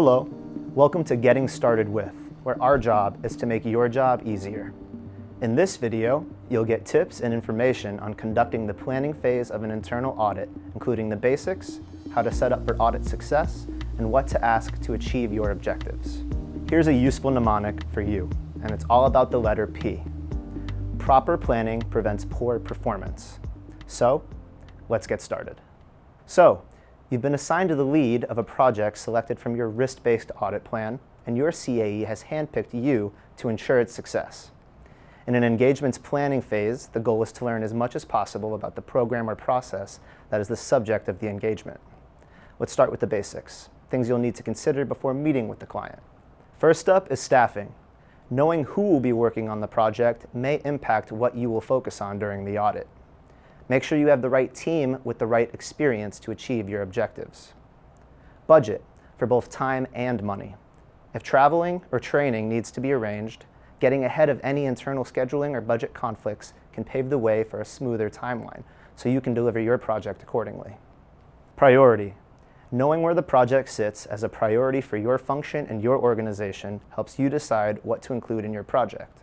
Hello, welcome to Getting Started With, where our job is to make your job easier. In this video, you'll get tips and information on conducting the planning phase of an internal audit, including the basics, how to set up for audit success, and what to ask to achieve your objectives. Here's a useful mnemonic for you, and it's all about the letter P. Proper planning prevents poor performance. So, let's get started. So, you've been assigned to the lead of a project selected from your risk-based audit plan, and your CAE has handpicked you to ensure its success. In an engagement's planning phase, the goal is to learn as much as possible about the program or process that is the subject of the engagement. Let's start with the basics, things you'll need to consider before meeting with the client. First up is staffing. Knowing who will be working on the project may impact what you will focus on during the audit. Make sure you have the right team with the right experience to achieve your objectives. Budget, for both time and money. If traveling or training needs to be arranged, getting ahead of any internal scheduling or budget conflicts can pave the way for a smoother timeline, so you can deliver your project accordingly. Priority. Knowing where the project sits as a priority for your function and your organization helps you decide what to include in your project.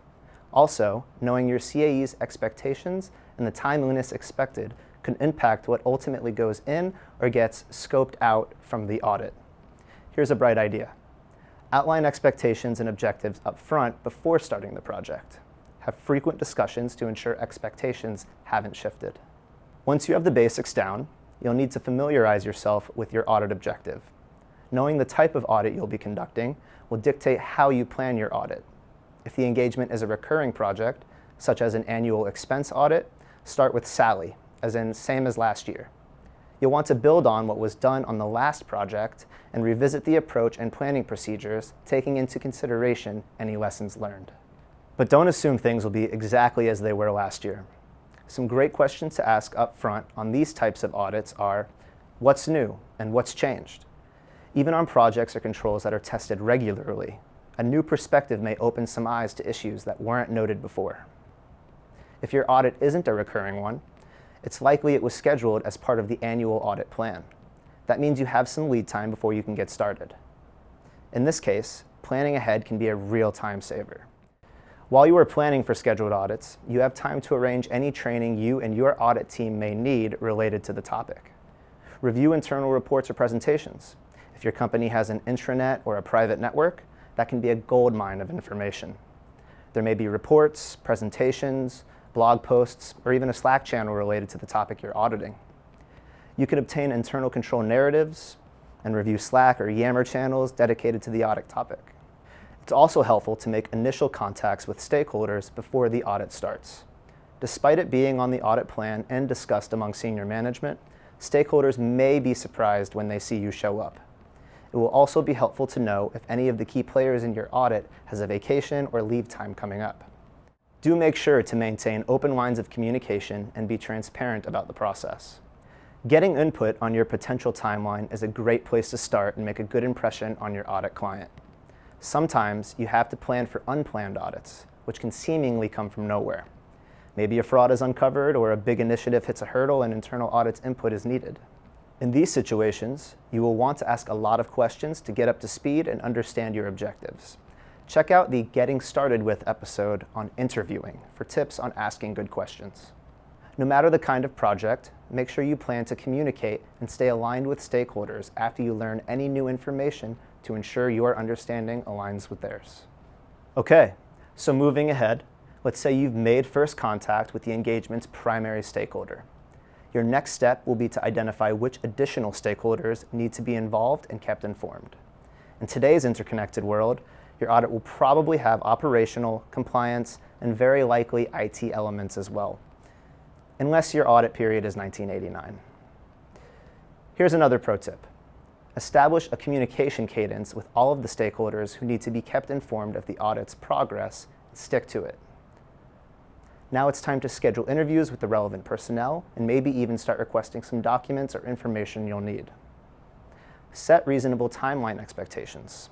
Also, knowing your CAE's expectations and the timeliness expected can impact what ultimately goes in or gets scoped out from the audit. Here's a bright idea. Outline expectations and objectives up front before starting the project. Have frequent discussions to ensure expectations haven't shifted. Once you have the basics down, you'll need to familiarize yourself with your audit objective. Knowing the type of audit you'll be conducting will dictate how you plan your audit. If the engagement is a recurring project, such as an annual expense audit, start with SALY, as in same as last year. You'll want to build on what was done on the last project and revisit the approach and planning procedures, taking into consideration any lessons learned. But don't assume things will be exactly as they were last year. Some great questions to ask up front on these types of audits are, what's new and what's changed? Even on projects or controls that are tested regularly, a new perspective may open some eyes to issues that weren't noted before. If your audit isn't a recurring one, it's likely it was scheduled as part of the annual audit plan. That means you have some lead time before you can get started. In this case, planning ahead can be a real time saver. While you are planning for scheduled audits, you have time to arrange any training you and your audit team may need related to the topic. Review internal reports or presentations. If your company has an intranet or a private network, that can be a goldmine of information. There may be reports, presentations, blog posts, or even a Slack channel related to the topic you're auditing. You can obtain internal control narratives and review Slack or Yammer channels dedicated to the audit topic. It's also helpful to make initial contacts with stakeholders before the audit starts. Despite it being on the audit plan and discussed among senior management, stakeholders may be surprised when they see you show up. It will also be helpful to know if any of the key players in your audit has a vacation or leave time coming up. Do make sure to maintain open lines of communication and be transparent about the process. Getting input on your potential timeline is a great place to start and make a good impression on your audit client. Sometimes you have to plan for unplanned audits, which can seemingly come from nowhere. Maybe a fraud is uncovered or a big initiative hits a hurdle and internal audit's input is needed. In these situations, you will want to ask a lot of questions to get up to speed and understand your objectives. Check out the Getting Started With episode on interviewing for tips on asking good questions. No matter the kind of project, make sure you plan to communicate and stay aligned with stakeholders after you learn any new information to ensure your understanding aligns with theirs. Okay, so moving ahead, let's say you've made first contact with the engagement's primary stakeholder. Your next step will be to identify which additional stakeholders need to be involved and kept informed. In today's interconnected world, your audit will probably have operational, compliance, and very likely IT elements as well, unless your audit period is 1989. Here's another pro tip. Establish a communication cadence with all of the stakeholders who need to be kept informed of the audit's progress and stick to it. Now it's time to schedule interviews with the relevant personnel and maybe even start requesting some documents or information you'll need. Set reasonable timeline expectations.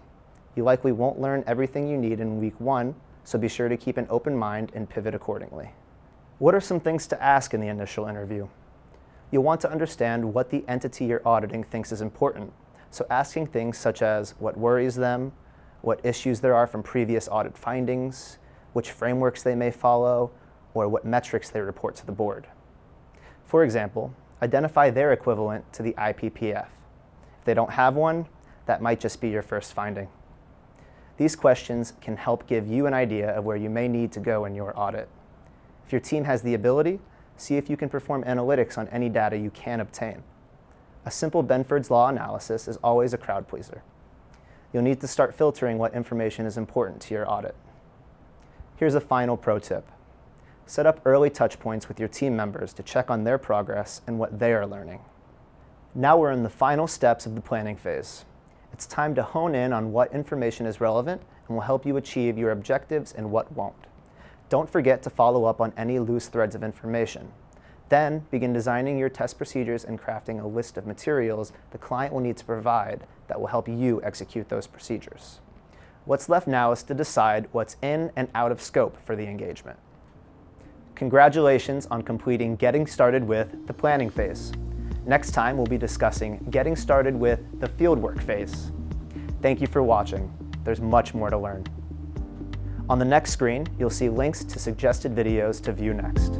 You likely won't learn everything you need in week 1, so be sure to keep an open mind and pivot accordingly. What are some things to ask in the initial interview? You'll want to understand what the entity you're auditing thinks is important, So asking things such as what worries them, what issues there are from previous audit findings, which frameworks they may follow, or what metrics they report to the board. For example, identify their equivalent to the IPPF. If they don't have one, that might just be your first finding. These questions can help give you an idea of where you may need to go in your audit. If your team has the ability, see if you can perform analytics on any data you can obtain. A simple Benford's Law analysis is always a crowd pleaser. You'll need to start filtering what information is important to your audit. Here's a final pro tip. Set up early touch points with your team members to check on their progress and what they are learning. Now we're in the final steps of the planning phase. It's time to hone in on what information is relevant and will help you achieve your objectives and what won't. Don't forget to follow up on any loose threads of information. Then begin designing your test procedures and crafting a list of materials the client will need to provide that will help you execute those procedures. What's left now is to decide what's in and out of scope for the engagement. Congratulations on completing Getting Started with the planning phase. Next time, we'll be discussing getting started with the fieldwork phase. Thank you for watching. There's much more to learn. On the next screen, you'll see links to suggested videos to view next.